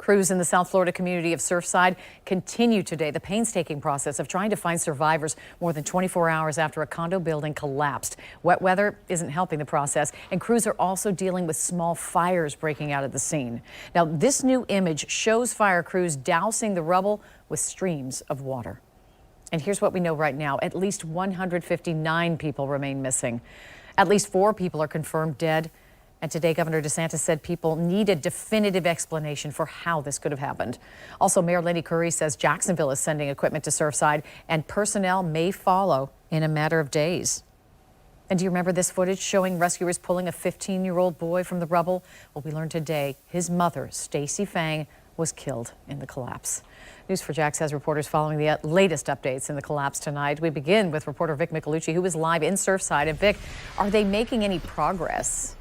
Crews in the South Florida community of Surfside continue today the painstaking process of trying to find survivors more than 24 hours after a condo building collapsed. Wet weather isn't helping the process, and crews are also dealing with small fires breaking out at the scene. Now, this new image shows fire crews dousing the rubble with streams of water. And here's what we know right now. At least 159 people remain missing. At least 4 people are confirmed dead. And today, Governor DeSantis said people need a definitive explanation for how this could have happened. Also, Mayor Lenny Curry says Jacksonville is sending equipment to Surfside, and personnel may follow in a matter of days. And do you remember this footage showing rescuers pulling a 15-year-old boy from the rubble? Well, we learned today his mother, Stacy Fang, was killed in the collapse. News4Jax has reporters following the latest updates in the collapse tonight. We begin with reporter Vic Micolucci, who is live in Surfside. And Vic, are they making any progress?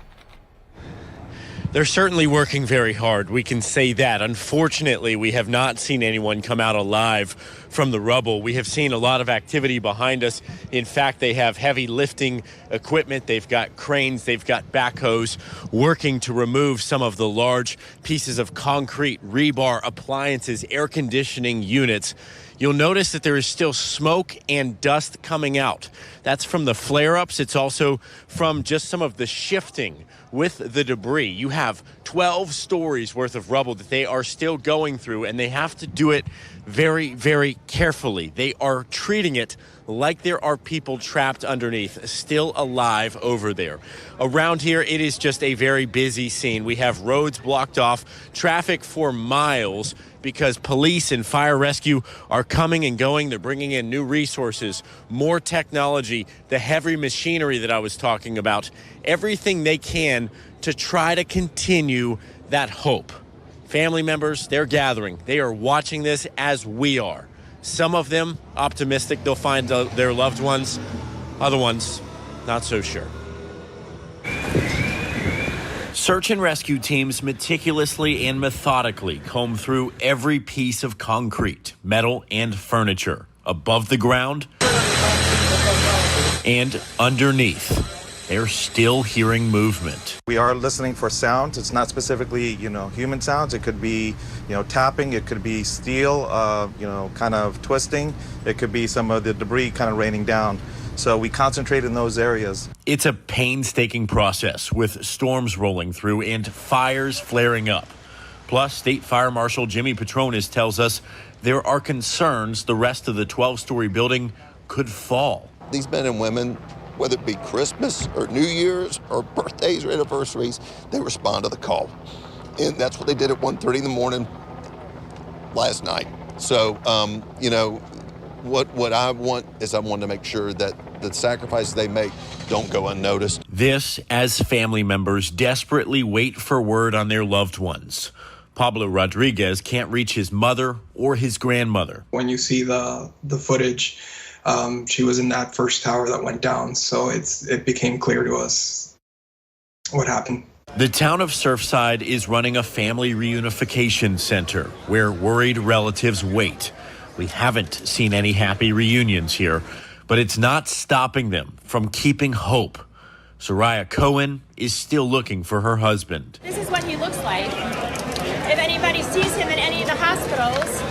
They're certainly working very hard. We can say that. Unfortunately, we have not seen anyone come out alive from the rubble. We have seen a lot of activity behind us. In fact, they have heavy lifting equipment. They've got cranes. They've got backhoes working to remove some of the large pieces of concrete, rebar, appliances, air conditioning units. You'll notice that there is still smoke and dust coming out. That's from the flare-ups. It's also from just some of the shifting with the debris. You have 12 stories worth of rubble that they are still going through, and they have to do it very, very carefully. They are treating it like there are people trapped underneath, still alive over there. Around here, it is just a very busy scene. We have roads blocked off, traffic for miles, because police and fire rescue are coming and going. They're bringing in new resources, more technology, the heavy machinery that I was talking about, everything they can to try to continue that hope. Family members, they're gathering. They are watching this as we are. Some of them optimistic they'll find their loved ones. Other ones, not so sure. Search and rescue teams meticulously and methodically comb through every piece of concrete, metal, and furniture above the ground and underneath. They're still hearing movement. We are listening for sounds. It's not specifically, human sounds. It could be, tapping. It could be steel, kind of twisting. It could be some of the debris kind of raining down. So we concentrate in those areas. It's a painstaking process with storms rolling through and fires flaring up. Plus, State Fire Marshal Jimmy Patronis tells us there are concerns the rest of the 12-story building could fall. These men and women, whether it be Christmas or New Year's or birthdays or anniversaries, they respond to the call. And that's what they did at 1:30 in the morning last night. So, what I want is I want to make sure that the sacrifices they make don't go unnoticed. This as family members desperately wait for word on their loved ones. Pablo Rodriguez can't reach his mother or his grandmother. When you see the footage, she was in that first tower that went down, so it became clear to us what happened. The town of Surfside is running a family reunification center where worried relatives wait. We haven't seen any happy reunions here, but it's not stopping them from keeping hope. Soraya Cohen is still looking for her husband. This is what he looks like. If anybody sees him in any of the hospitals.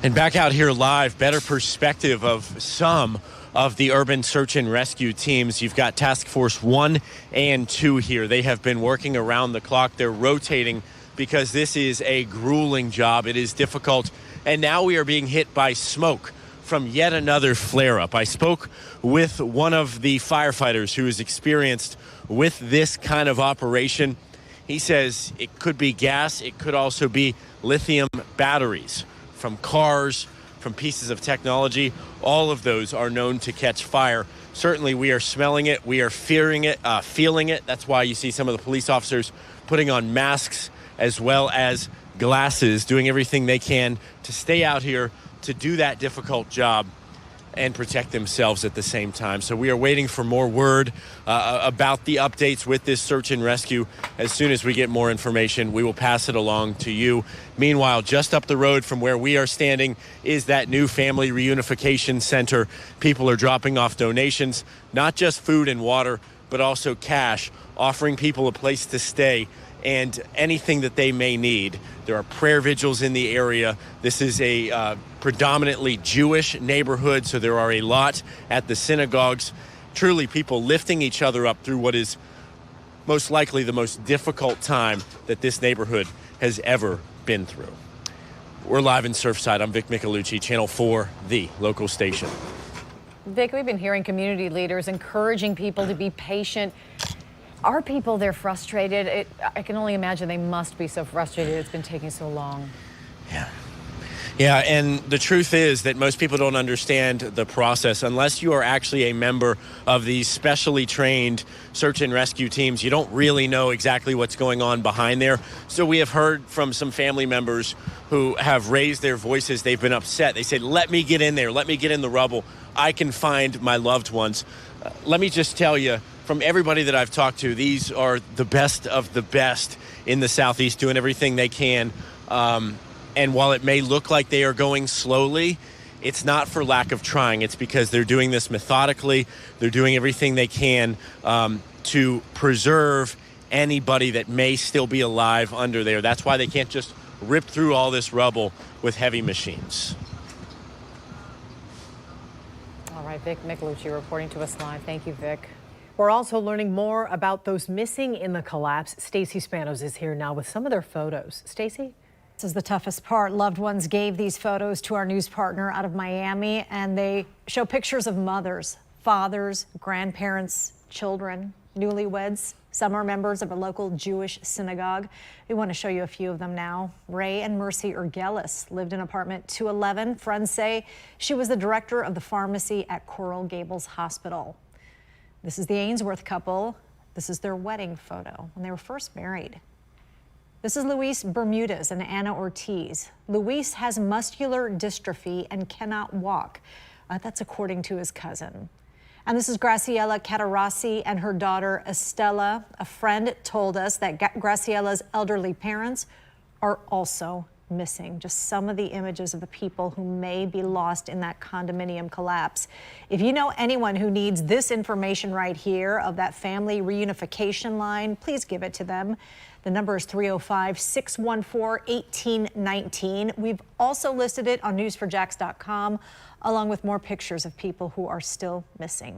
And back out here live, better perspective of some of the urban search and rescue teams. You've got Task Force 1 and 2 here. They have been working around the clock. They're rotating because this is a grueling job. It is difficult. And now we are being hit by smoke from yet another flare-up. I spoke with one of the firefighters who is experienced with this kind of operation. He says it could be gas. It could also be lithium batteries from cars, from pieces of technology. All of those are known to catch fire. Certainly we are smelling it. We are fearing it, feeling it. That's why you see some of the police officers putting on masks as well as glasses, doing everything they can to stay out here to do that difficult job and protect themselves at the same time. So we are waiting for more word about the updates with this search and rescue. As soon as we get more information, we will pass it along to you. Meanwhile, just up the road from where we are standing is that new family reunification center. People are dropping off donations, not just food and water, but also cash, offering people a place to stay and anything that they may need. There are prayer vigils in the area. This is a predominantly Jewish neighborhood, so there are a lot at the synagogues. Truly, people lifting each other up through what is most likely the most difficult time that this neighborhood has ever been through. We're live in Surfside. I'm Vic Michelucci, Channel 4, the local station. Vic, we've been hearing community leaders encouraging people to be patient. Are people there frustrated? I can only imagine they must be so frustrated it's been taking so long. Yeah, and the truth is that most people don't understand the process. Unless you are actually a member of these specially trained search and rescue teams, you don't really know exactly what's going on behind there. So we have heard from some family members who have raised their voices. They've been upset. They said, let me get in there. Let me get in the rubble. I can find my loved ones. Let me just tell you, from everybody that I've talked to, these are the best of the best in the Southeast, doing everything they can. And while it may look like they are going slowly, it's not for lack of trying. It's because they're doing this methodically. They're doing everything they can to preserve anybody that may still be alive under there. That's why they can't just rip through all this rubble with heavy machines. All right, Vic Michelucci reporting to us live. Thank you, Vic. We're also learning more about those missing in the collapse. Stacey Spanos is here now with some of their photos. Stacey? This is the toughest part. Loved ones gave these photos to our news partner out of Miami, and they show pictures of mothers, fathers, grandparents, children, newlyweds. Some are members of a local Jewish synagogue. We want to show you a few of them now. Ray and Mercy Urgelis lived in apartment 211. Friends say she was the director of the pharmacy at Coral Gables Hospital. This is the Ainsworth couple. This is their wedding photo when they were first married. This is Luis Bermudez and Anna Ortiz. Luis has muscular dystrophy and cannot walk. That's according to his cousin. And this is Graciela Catarasi and her daughter Estela. A friend told us that Graciela's elderly parents are also missing. Just some of the images of the people who may be lost in that condominium collapse. If you know anyone who needs this information right here of that family reunification line, please give it to them. The number is 305-614-1819. We've also listed it on news4jax.com, along with more pictures of people who are still missing.